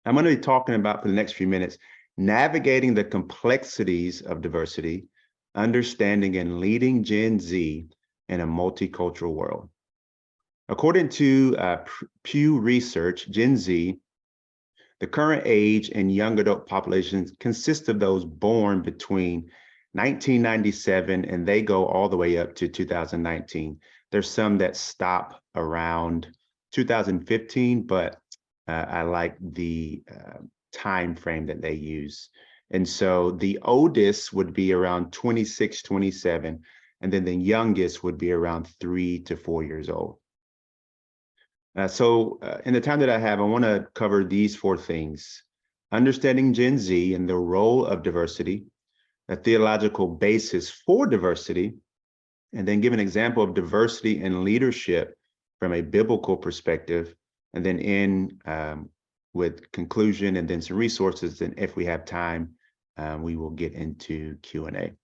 I'm going to be talking about for the next few minutes, navigating the complexities of diversity, understanding and leading Gen Z in a multicultural world. According to Pew Research, Gen Z, the current age and young adult populations consist of those born between 1997 and they go all the way up to 2019. There's some that stop around 2015, but I like the time frame that they use. And so the oldest would be around 26, 27, and then the youngest would be around 3 to 4 years old. So in the time that I have, I want to cover these 4 things: understanding Gen Z and the role of diversity, a theological basis for diversity, and then give an example of diversity in leadership from a biblical perspective, and then end with conclusion and then some resources. And if we have time, we will get into Q&A.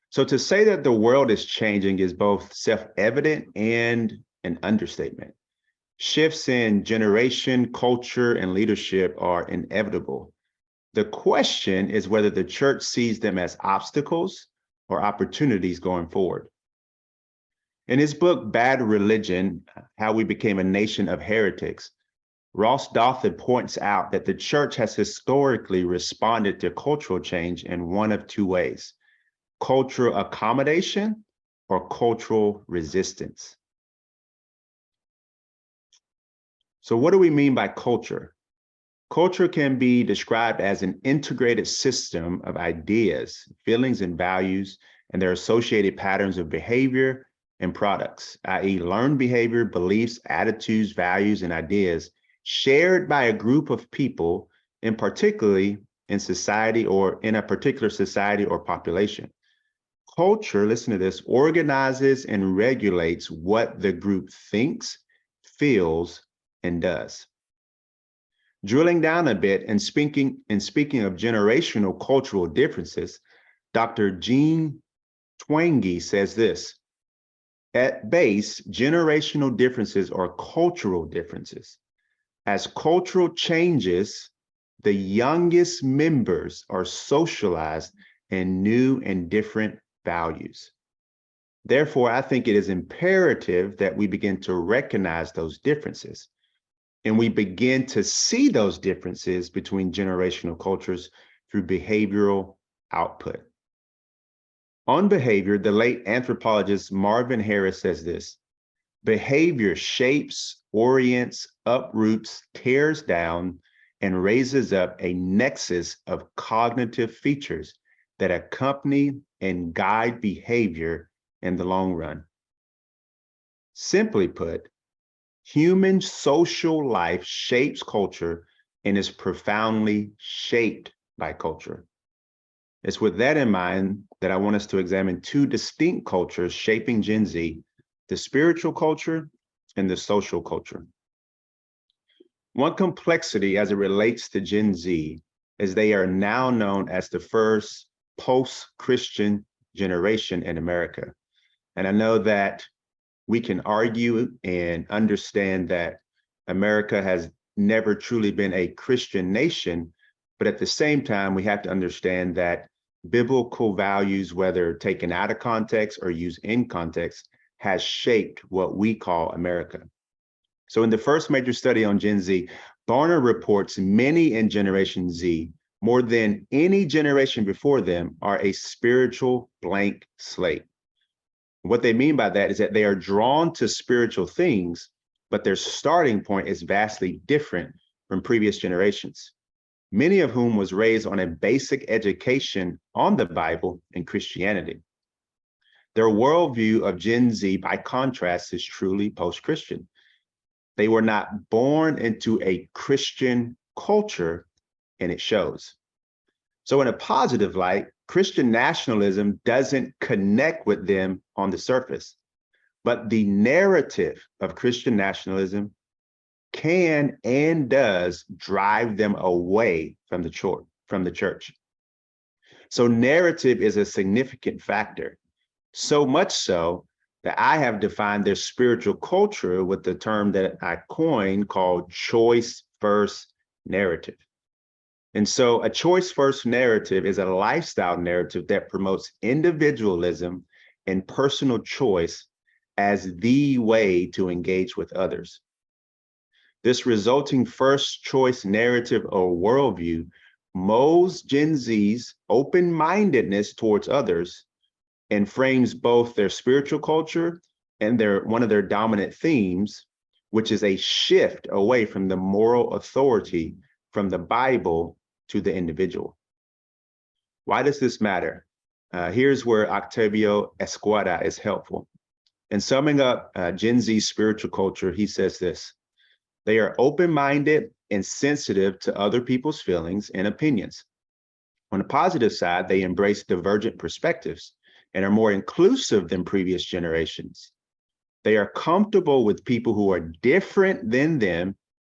So to say that the world is changing is both self-evident and an understatement. Shifts in generation, culture, and leadership are inevitable. The question is whether the church sees them as obstacles or opportunities going forward. In his book, Bad Religion, How We Became a Nation of Heretics, Ross Douthat points out that the church has historically responded to cultural change in one of 2 ways: cultural accommodation or cultural resistance. So what do we mean by culture? Culture can be described as an integrated system of ideas, feelings, and values, and their associated patterns of behavior and products, i.e. learned behavior, beliefs, attitudes, values, and ideas shared by a group of people, in particularly in society or in a particular society or population. Culture, listen to this, organizes and regulates what the group thinks, feels, and does. Drilling down a bit and speaking of generational cultural differences, Dr. Jean Twenge says this: at base, generational differences are cultural differences. As cultural changes, the youngest members are socialized in new and different values. Therefore, I think it is imperative that we begin to recognize those differences. And we begin to see those differences between generational cultures through behavioral output. On behavior, the late anthropologist Marvin Harris says this: behavior shapes, orients, uproots, tears down, and raises up a nexus of cognitive features that accompany and guide behavior in the long run. Simply put, human social life shapes culture and is profoundly shaped by culture. It's with that in mind that I want us to examine 2 distinct cultures shaping Gen Z: the spiritual culture and the social culture. One complexity as it relates to Gen Z is they are now known as the first post-Christian generation in America. And I know that we can argue and understand that America has never truly been a Christian nation, but at the same time, we have to understand that biblical values, whether taken out of context or used in context, has shaped what we call America. So in the first major study on Gen Z, Barner reports many in Generation Z, more than any generation before them, are a spiritual blank slate. What they mean by that is that they are drawn to spiritual things, but their starting point is vastly different from previous generations, many of whom was raised on a basic education on the Bible and Christianity. Their worldview of Gen Z, by contrast, is truly post-Christian. They were not born into a Christian culture, and it shows. So in a positive light, Christian nationalism doesn't connect with them on the surface, but the narrative of Christian nationalism can and does drive them away from the church. So narrative is a significant factor, so much so that I have defined their spiritual culture with the term that I coined called choice first narrative. And so a choice-first narrative is a lifestyle narrative that promotes individualism and personal choice as the way to engage with others. This resulting first choice narrative or worldview molds Gen Z's open-mindedness towards others and frames both their spiritual culture and one of their dominant themes, which is a shift away from the moral authority from the Bible to the individual. Why does this matter? Here's where Octavio Esqueda is helpful. In summing up Gen Z's spiritual culture, he says this: they are open-minded and sensitive to other people's feelings and opinions. On the positive side, they embrace divergent perspectives and are more inclusive than previous generations. They are comfortable with people who are different than them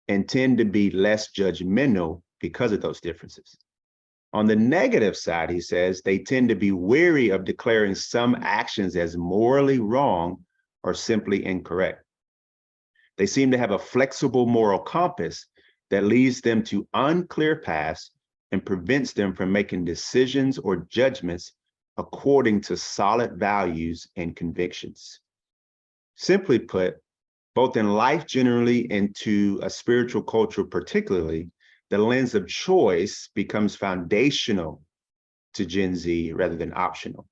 and tend to be less judgmental because of those differences. On the negative side, he says, they tend to be wary of declaring some actions as morally wrong or simply incorrect. They seem to have a flexible moral compass that leads them to unclear paths and prevents them from making decisions or judgments according to solid values and convictions. Simply put, both in life generally and to a spiritual culture particularly, the lens of choice becomes foundational to Gen Z rather than optional.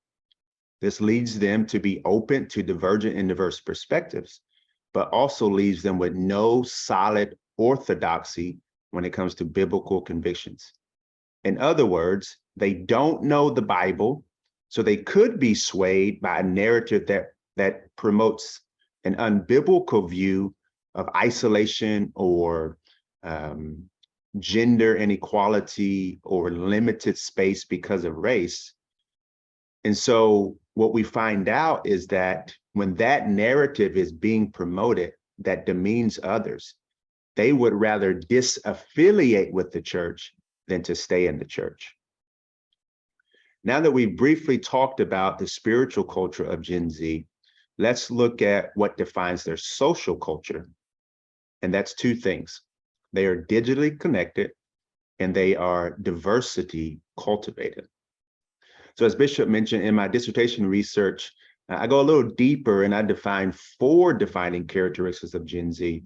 This leads them to be open to divergent and diverse perspectives, but also leaves them with no solid orthodoxy when it comes to biblical convictions. In other words, they don't know the Bible, so they could be swayed by a narrative that promotes an unbiblical view of isolation or gender inequality or limited space because of race. And so what we find out is that when that narrative is being promoted that demeans others, they would rather disaffiliate with the church than to stay in the church. Now that we've briefly talked about the spiritual culture of Gen Z, let's look at what defines their social culture. And that's two things. They are digitally connected and they are diversity cultivated. So as Bishop mentioned in my dissertation research, I go a little deeper and I define 4 defining characteristics of Gen Z.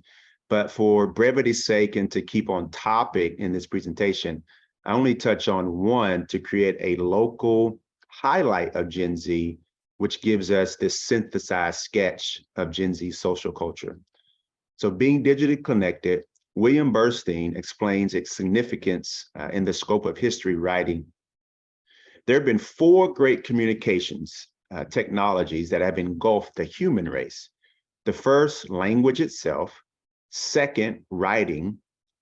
But for brevity's sake and to keep on topic in this presentation, I only touch on 1 to create a local highlight of Gen Z, which gives us this synthesized sketch of Gen Z social culture. So being digitally connected, William Burstein explains its significance in the scope of history writing. There have been 4 great communications technologies that have engulfed the human race. The first, language itself. Second, writing.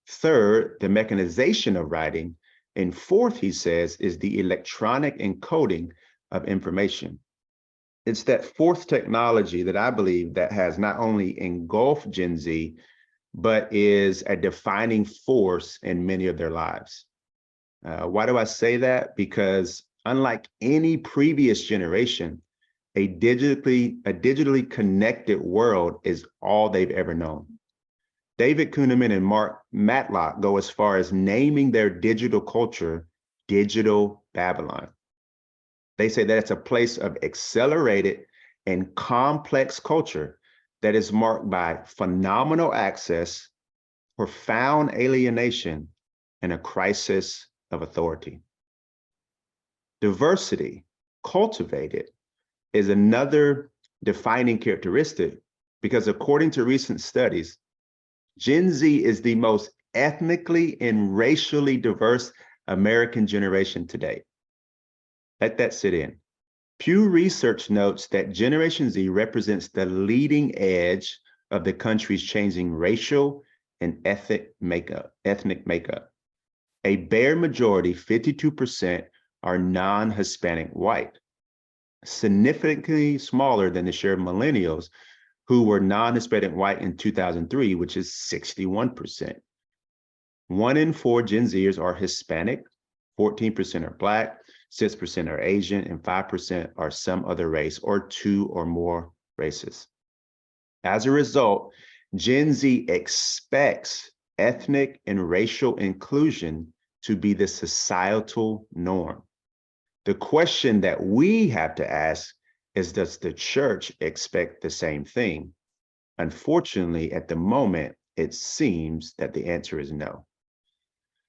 Third, the mechanization of writing. And fourth, he says, is the electronic encoding of information. It's that fourth technology that I believe that has not only engulfed Gen Z, but is a defining force in many of their lives. Why do I say that? Because unlike any previous generation, a digitally connected world is all they've ever known. David Kuhneman and Mark Matlock go as far as naming their digital culture Digital Babylon. They say that it's a place of accelerated and complex culture that is marked by phenomenal access, profound alienation, and a crisis of authority. Diversity, cultivated, is another defining characteristic because according to recent studies, Gen Z is the most ethnically and racially diverse American generation today. Let that sit in. Pew Research notes that Generation Z represents the leading edge of the country's changing racial and ethnic makeup. A bare majority, 52%, are non-Hispanic white, significantly smaller than the share of millennials who were non-Hispanic white in 2003, which is 61%. 1 in 4 Gen Zers are Hispanic, 14% are Black, 6% are Asian, and 5% are some other race or 2 or more races. As a result, Gen Z expects ethnic and racial inclusion to be the societal norm. The question that we have to ask is, does the church expect the same thing? Unfortunately, at the moment, it seems that the answer is no.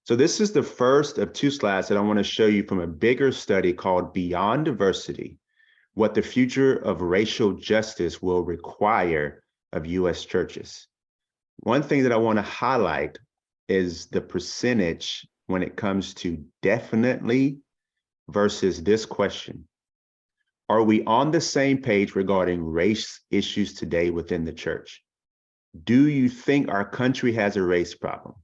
So this is the first of two slides that I want to show you from a bigger study called Beyond Diversity, what the future of racial justice will require of U.S. churches. One thing that I want to highlight is the percentage when it comes to definitely versus this question. Are we on the same page regarding race issues today within the church? Do you think our country has a race problem?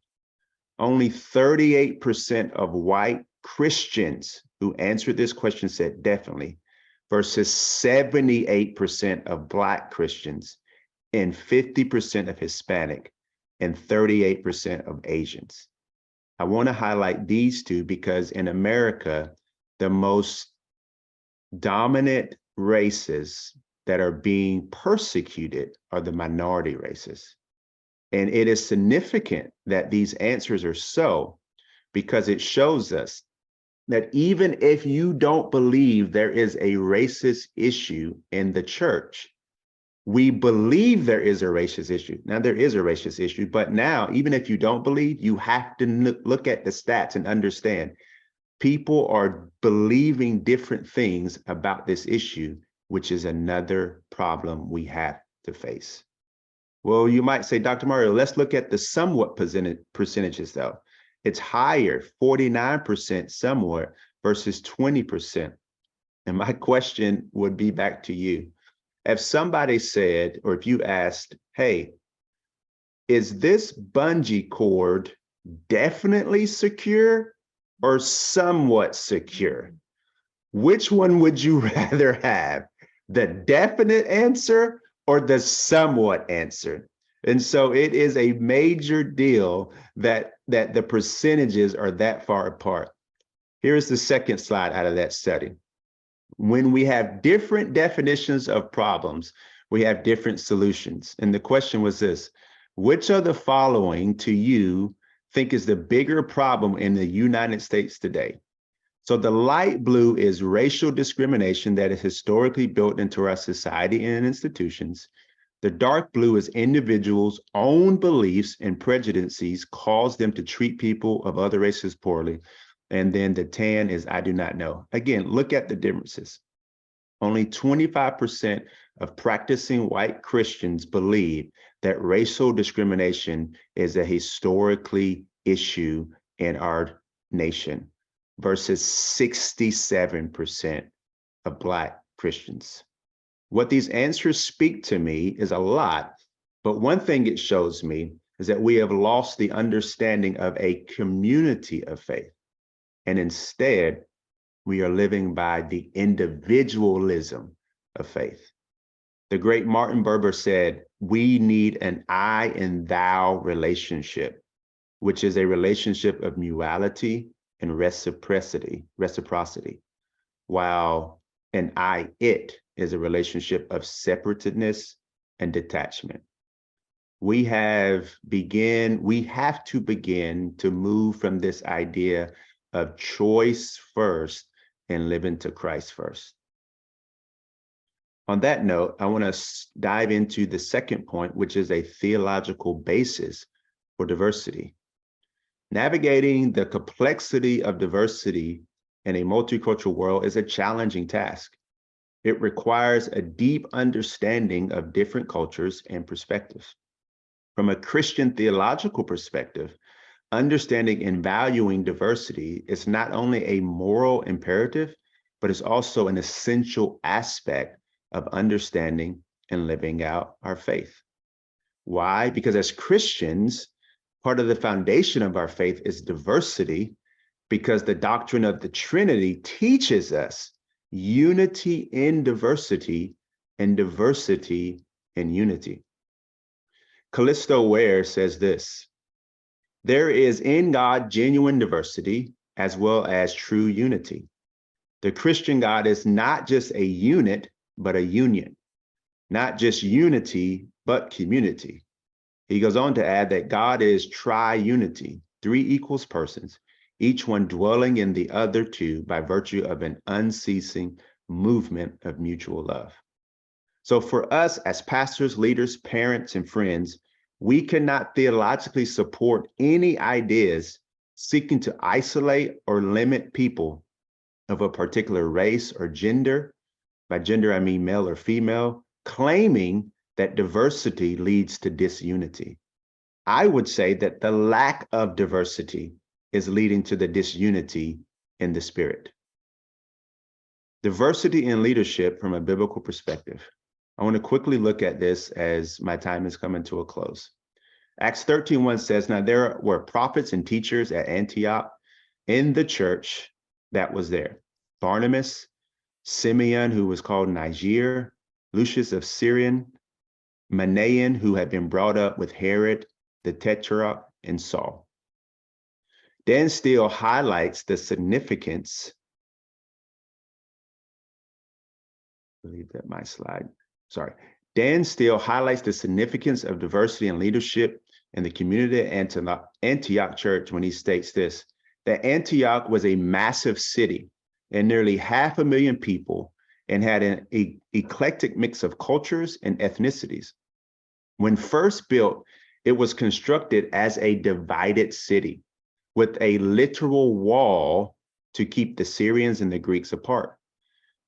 Only 38% of white Christians who answered this question said definitely, versus 78% of Black Christians and 50% of Hispanic and 38% of Asians. I want to highlight these two because in America, the most dominant races that are being persecuted are the minority races. And it is significant that these answers are so, because it shows us that even if you don't believe there is a racist issue in the church, we believe there is a racist issue. Now, there is a racist issue, but now, even if you don't believe, you have to look at the stats and understand people are believing different things about this issue, which is another problem we have to face. Well, you might say, Dr. Mario, let's look at the somewhat percentages though. It's higher, 49% somewhat versus 20%. And my question would be back to you. If somebody said, or if you asked, hey, is this bungee cord definitely secure or somewhat secure? Which one would you rather have? The definite answer or the somewhat answer? And so it is a major deal that the percentages are that far apart. Here's the second slide out of that study. When we have different definitions of problems, we have different solutions. And the question was this: which of the following to you think is the bigger problem in the United States today? So the light blue is racial discrimination that is historically built into our society and institutions. The dark blue is individuals' own beliefs and prejudices cause them to treat people of other races poorly. And then the tan is I do not know. Again, look at the differences. Only 25% of practicing white Christians believe that racial discrimination is a historically issue in our nation, versus 67% of Black Christians. What these answers speak to me is a lot, but one thing it shows me is that we have lost the understanding of a community of faith. And instead, we are living by the individualism of faith. The great Martin Buber said, we need an I and thou relationship, which is a relationship of mutuality and reciprocity, while an I-it is a relationship of separativeness and detachment. We have to begin to move from this idea of choice first and live into Christ first. On that note, I want to dive into the second point, which is a theological basis for diversity. Navigating the complexity of diversity in a multicultural world is a challenging task. It requires a deep understanding of different cultures and perspectives. From a Christian theological perspective, understanding and valuing diversity is not only a moral imperative, but it's also an essential aspect of understanding and living out our faith. Why? Because as Christians, part of the foundation of our faith is diversity, because the doctrine of the Trinity teaches us unity in diversity and diversity in unity. Callisto Ware says this: there is in God genuine diversity as well as true unity. The Christian God is not just a unit, but a union, not just unity, but community. He goes on to add that God is triunity, three equals persons, each one dwelling in the other two by virtue of an unceasing movement of mutual love. So for us as pastors, leaders, parents, and friends, we cannot theologically support any ideas seeking to isolate or limit people of a particular race or gender. By gender, I mean male or female, claiming that diversity leads to disunity. I would say that the lack of diversity is leading to the disunity in the spirit. Diversity in leadership from a biblical perspective. I want to quickly look at this as my time is coming to a close. Acts 13:1 says, now there were prophets and teachers at Antioch in the church that was there. Barnabas, Simeon, who was called Niger, Lucius of Syrian, Manaen, who had been brought up with Herod, the Tetrarch, and Saul. Dan Steele highlights the significance, I believe that my slide, sorry. Dan Steele highlights the significance of diversity in leadership in the community at Antioch Church when he states this, that Antioch was a massive city and nearly 500,000 people and had an eclectic mix of cultures and ethnicities. When first built, it was constructed as a divided city with a literal wall to keep the Syrians and the Greeks apart.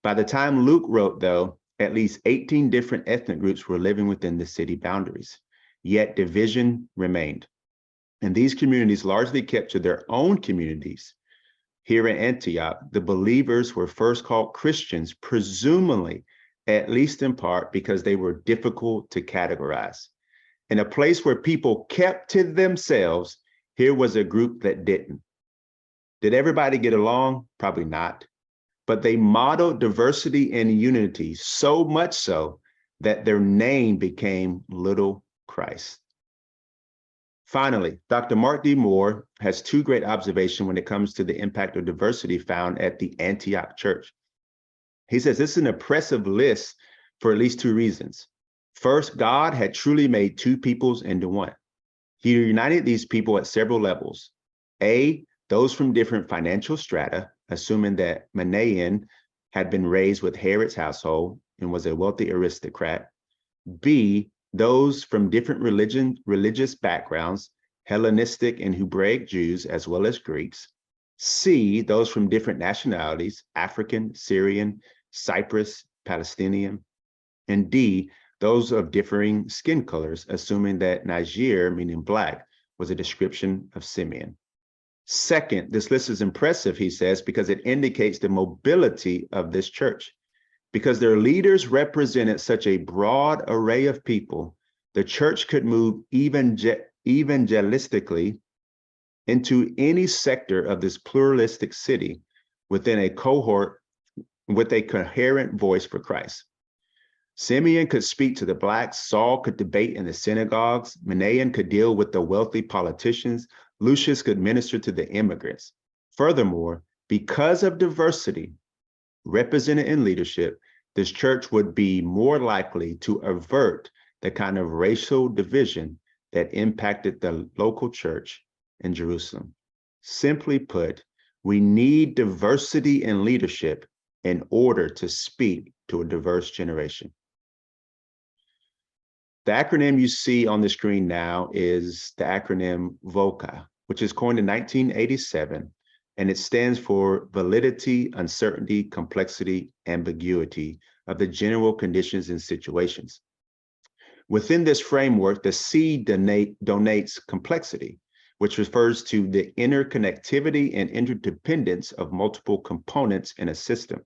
By the time Luke wrote, though, at least 18 different ethnic groups were living within the city boundaries, yet division remained. And these communities largely kept to their own communities. Here in Antioch, the believers were first called Christians, presumably, at least in part, because they were difficult to categorize. In a place where people kept to themselves, here was a group that didn't. Did everybody get along? Probably not. But they modeled diversity and unity so much so that their name became Little Christ. Finally, Dr. Mark D. Moore has two great observations when it comes to the impact of diversity found at the Antioch church. He says this is an impressive list for at least two reasons. First, God had truly made two peoples into one. He united these people at several levels. A, those from different financial strata, assuming that Manaen had been raised with Herod's household and was a wealthy aristocrat. B, those from different religious backgrounds, Hellenistic and Hebraic Jews, as well as Greeks. C, those from different nationalities, African, Syrian, Cyprus, Palestinian. And D, those of differing skin colors, assuming that Niger, meaning black, was a description of Simeon. Second, this list is impressive, he says, because it indicates the mobility of this church. Because their leaders represented such a broad array of people, the church could move evangelistically into any sector of this pluralistic city within a cohort with a coherent voice for Christ. Simeon could speak to the blacks, Saul could debate in the synagogues, Manaen could deal with the wealthy politicians, Lucius could minister to the immigrants. Furthermore, because of diversity represented in leadership, this church would be more likely to avert the kind of racial division that impacted the local church in Jerusalem. Simply put, we need diversity in leadership in order to speak to a diverse generation. The acronym you see on the screen now is the acronym VOCA, which is coined in 1987, and it stands for Validity, Uncertainty, Complexity, Ambiguity of the General Conditions and Situations. Within this framework, the C donates complexity, which refers to the interconnectivity and interdependence of multiple components in a system.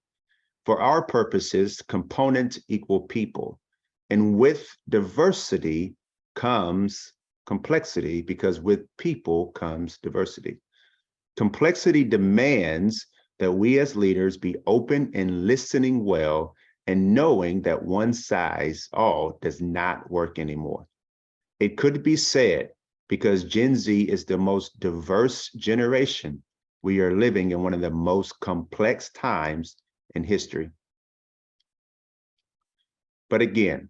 For our purposes, components equal people. And with diversity comes complexity, because with people comes diversity. Complexity demands that we as leaders be open and listening well and knowing that one size all does not work anymore. It could be said, because Gen Z is the most diverse generation, we are living in one of the most complex times in history. But again,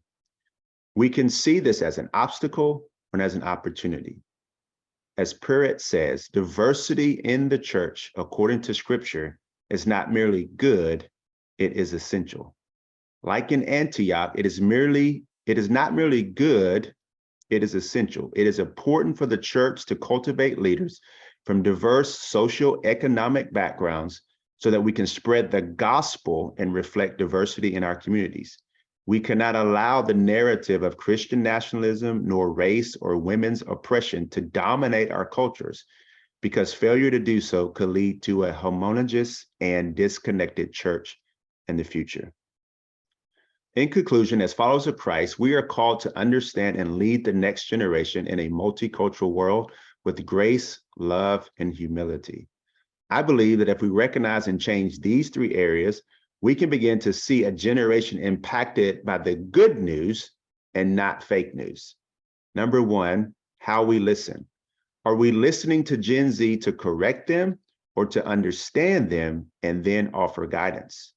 we can see this as an obstacle and as an opportunity. As Peret says, diversity in the church, according to scripture, is not merely good, it is essential. Like in Antioch, it is not merely good, it is essential. It is important for the church to cultivate leaders from diverse socio-economic backgrounds so that we can spread the gospel and reflect diversity in our communities. We cannot allow the narrative of Christian nationalism, nor race or women's oppression to dominate our cultures, because failure to do so could lead to a homogeneous and disconnected church in the future. In conclusion, as followers of Christ, we are called to understand and lead the next generation in a multicultural world with grace, love, and humility. I believe that if we recognize and change these three areas, we can begin to see a generation impacted by the good news and not fake news. Number one, how we listen. Are we listening to Gen Z to correct them or to understand them and then offer guidance?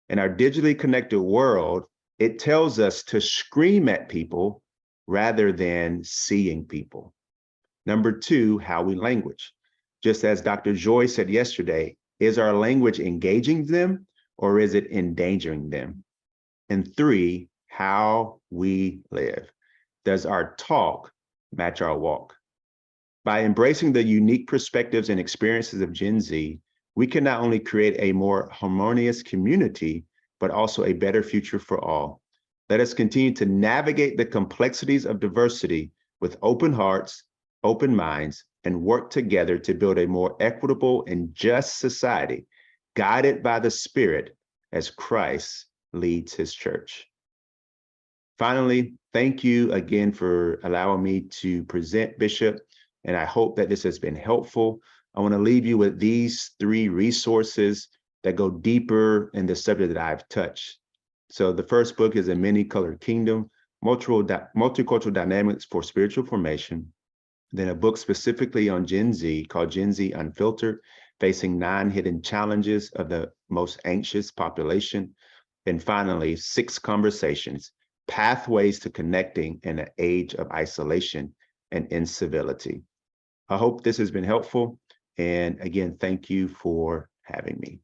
In our digitally connected world, it tells us to scream at people rather than seeing people. Number two, how we language. Just as Dr. Joy said yesterday, is our language engaging them or is it endangering them? And three, how we live. Does our talk match our walk? By embracing the unique perspectives and experiences of Gen Z, we can not only create a more harmonious community, but also a better future for all. Let us continue to navigate the complexities of diversity with open hearts, open minds, and work together to build a more equitable and just society, guided by the Spirit as Christ leads his church. Finally, thank you again for allowing me to present, Bishop, and I hope that this has been helpful. I want to leave you with these three resources that go deeper in the subject that I've touched. So the first book is A Many-Colored Kingdom, Multicultural Dynamics for Spiritual Formation. Then a book specifically on Gen Z called Gen Z Unfiltered, Facing 9 Hidden Challenges of the Most Anxious Population. And finally, 6 Conversations, Pathways to Connecting in an Age of Isolation and Incivility. I hope this has been helpful. And again, thank you for having me.